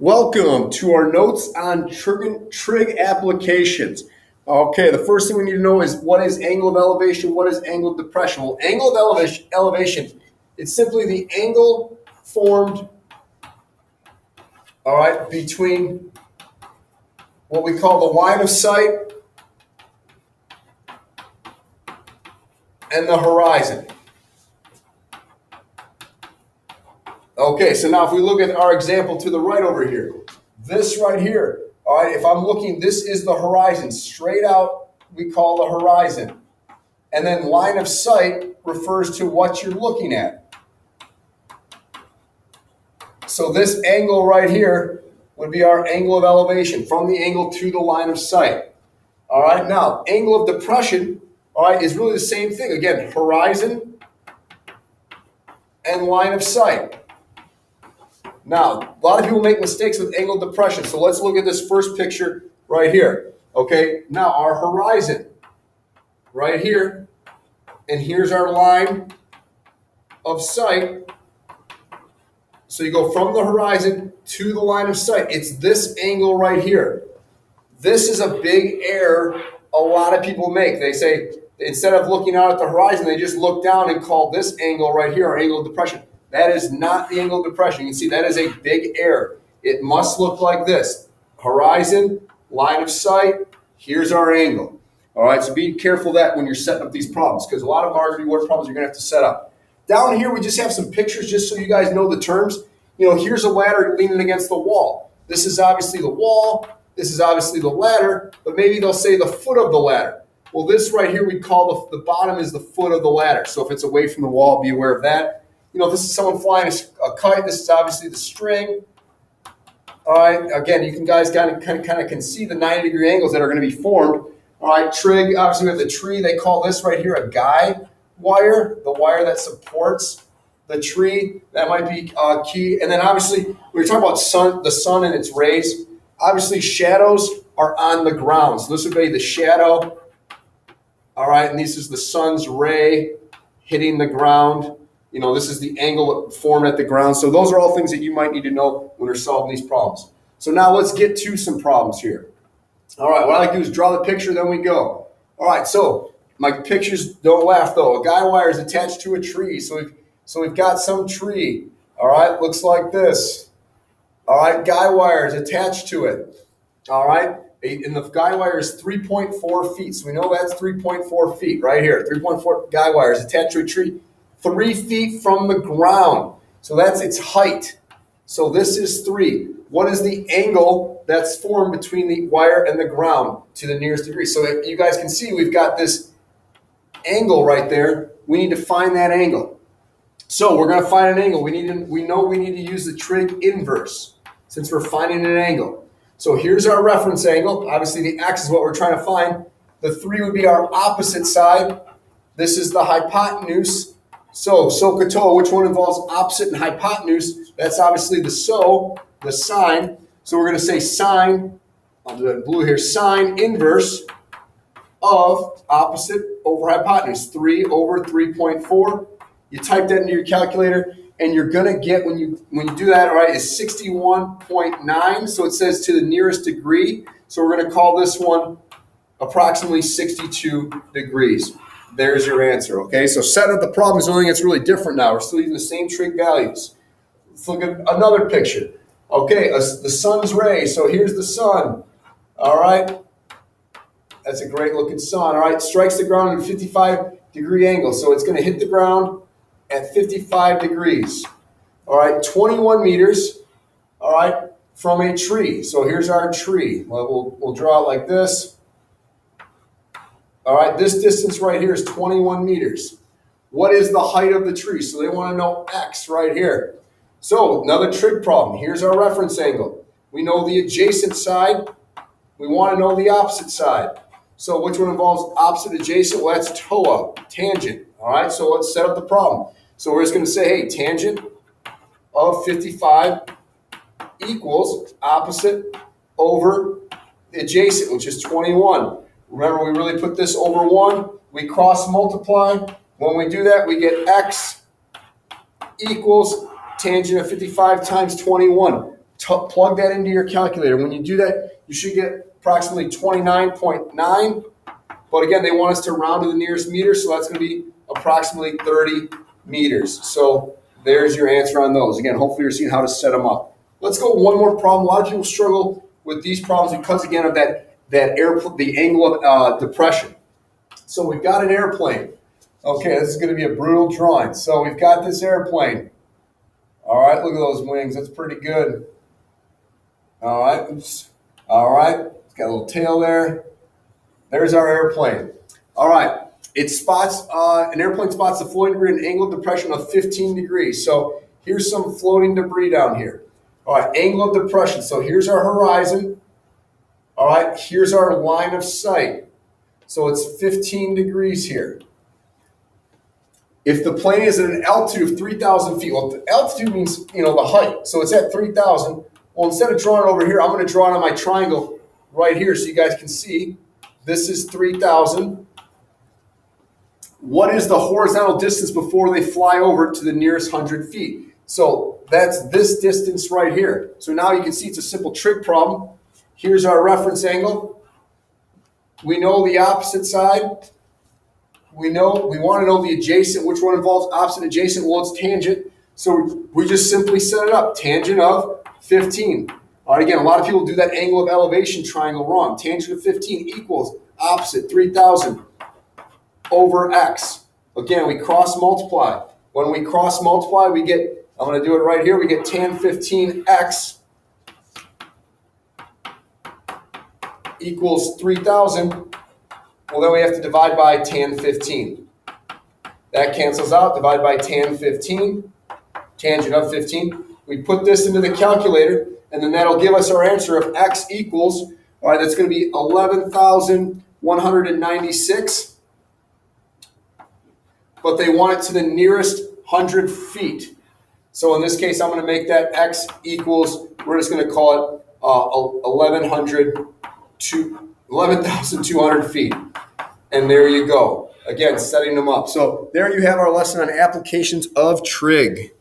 Welcome to our notes on trig applications. Okay, the first thing we need to know is what is angle of elevation, what is angle of depression? Well, angle of elevation, it's simply the angle formed, all right, between what we call the line of sight and the horizon. Okay, so now if we look at our example to the right over here, this right here, all right, if I'm looking, this is the horizon. Straight out, we call the horizon. And then line of sight refers to what you're looking at. So this angle right here would be our angle of elevation from the angle to the line of sight. All right, now angle of depression, all right, is really the same thing. Again, horizon and line of sight. Now, a lot of people make mistakes with angle of depression. So let's look at this first picture right here. Okay, now our horizon right here, and here's our line of sight. So you go from the horizon to the line of sight. It's this angle right here. This is a big error a lot of people make. They say, instead of looking out at the horizon, they just look down and call this angle right here our angle of depression. That is not the angle of depression. You can see that is a big error. It must look like this. Horizon, line of sight, here's our angle. All right, so be careful of that when you're setting up these problems, because a lot of our reward problems you're going to have to set up. Down here, we just have some pictures just so you guys know the terms. You know, here's a ladder leaning against the wall. This is obviously the wall. This is obviously the ladder, but maybe they'll say the foot of the ladder. Well, this right here we call the bottom is the foot of the ladder. So if it's away from the wall, be aware of that. You know, if this is someone flying a kite, this is obviously the string. All right, again, you can guys kind of can see the 90-degree angles that are going to be formed. All right, trig, obviously we have the tree. They call this right here a guide wire, the wire that supports the tree. That might be key. And then obviously, when you're talking about the sun and its rays, obviously shadows are on the ground. So this would be the shadow. All right, and this is the sun's ray hitting the ground. You know, this is the angle formed at the ground. So those are all things that you might need to know when you're solving these problems. So now let's get to some problems here. All right, what I like to do is draw the picture, then we go. All right, so my pictures, don't laugh though. A guy wire is attached to a tree. So we've got some tree. All right, looks like this. All right, guy wire is attached to it. All right, and the guy wire is 3.4 feet. So we know that's 3.4 feet right here. 3.4 guy wire is attached to a tree. 3 feet from the ground. So that's its height. So this is 3. What is the angle that's formed between the wire and the ground to the nearest degree? So if you guys can see, we've got this angle right there. We need to find that angle. So we're going to find an angle. We know we need to use the trig inverse since we're finding an angle. So here's our reference angle. Obviously the x is what we're trying to find. The 3 would be our opposite side. This is the hypotenuse. So, SOHCAHTOA, which one involves opposite and hypotenuse? That's obviously the sine. So we're going to say sine, I'll do it in blue here, sine inverse of opposite over hypotenuse, 3 over 3.4. You type that into your calculator, and you're going to get, when you do that, all right, is 61.9. So it says to the nearest degree. So we're going to call this one approximately 62 degrees. There's your answer, okay? So setting up the problem is the only thing that's really different now. We're still using the same trig values. Let's look at another picture. Okay, the sun's ray. So here's the sun, all right? That's a great looking sun, all right? Strikes the ground at a 55-degree angle. So it's going to hit the ground at 55 degrees, all right? 21 meters, all right, from a tree. So here's our tree. Well, we'll draw it like this. All right, this distance right here is 21 meters. What is the height of the tree? So they want to know x right here. So another trig problem. Here's our reference angle. We know the adjacent side. We want to know the opposite side. So which one involves opposite adjacent? Well, that's TOA, tangent. All right, so let's set up the problem. So we're just going to say, hey, tangent of 55 equals opposite over adjacent, which is 21. Remember, we really put this over 1. We cross multiply. When we do that, we get x equals tangent of 55 times 21. plug that into your calculator. When you do that, you should get approximately 29.9. But again, they want us to round to the nearest meter, so that's going to be approximately 30 meters. So there's your answer on those. Again, hopefully you're seeing how to set them up. Let's go one more problem. A lot of people struggle with these problems because, again, of the angle of depression. So we've got an airplane. Okay, this is going to be a brutal drawing. So we've got this airplane. All right, look at those wings. That's pretty good. All right, oops. All right, it's got a little tail there. There's our airplane. All right, an airplane spots the floating debris at an angle of depression of 15 degrees. So here's some floating debris down here. All right, angle of depression. So here's our horizon. All right, here's our line of sight. So it's 15 degrees here. If the plane is at an altitude of 3,000 feet, well, the altitude means, the height. So it's at 3,000. Well, instead of drawing it over here, I'm going to draw it on my triangle right here so you guys can see. This is 3,000. What is the horizontal distance before they fly over to the nearest 100 feet? So that's this distance right here. So now you can see it's a simple trig problem. Here's our reference angle. We know the opposite side. We want to know the adjacent. Which one involves opposite and adjacent? Well, it's tangent. So we just simply set it up. Tangent of 15. All right, again, a lot of people do that angle of elevation triangle wrong. Tangent of 15 equals opposite 3,000 over x. Again, we cross multiply. When we cross multiply, we get, I'm going to do it right here, we get tan 15x equals 3,000. Well, then we have to divide by tan 15. That cancels out. Divide by tan 15, tangent of 15. We put this into the calculator, and then that'll give us our answer of x equals, all right, that's going to be 11,196. But they want it to the nearest 100 feet. So in this case, I'm going to make that x equals, we're just going to call it 11,200 feet. And there you go. Again, setting them up. So there you have our lesson on applications of trig.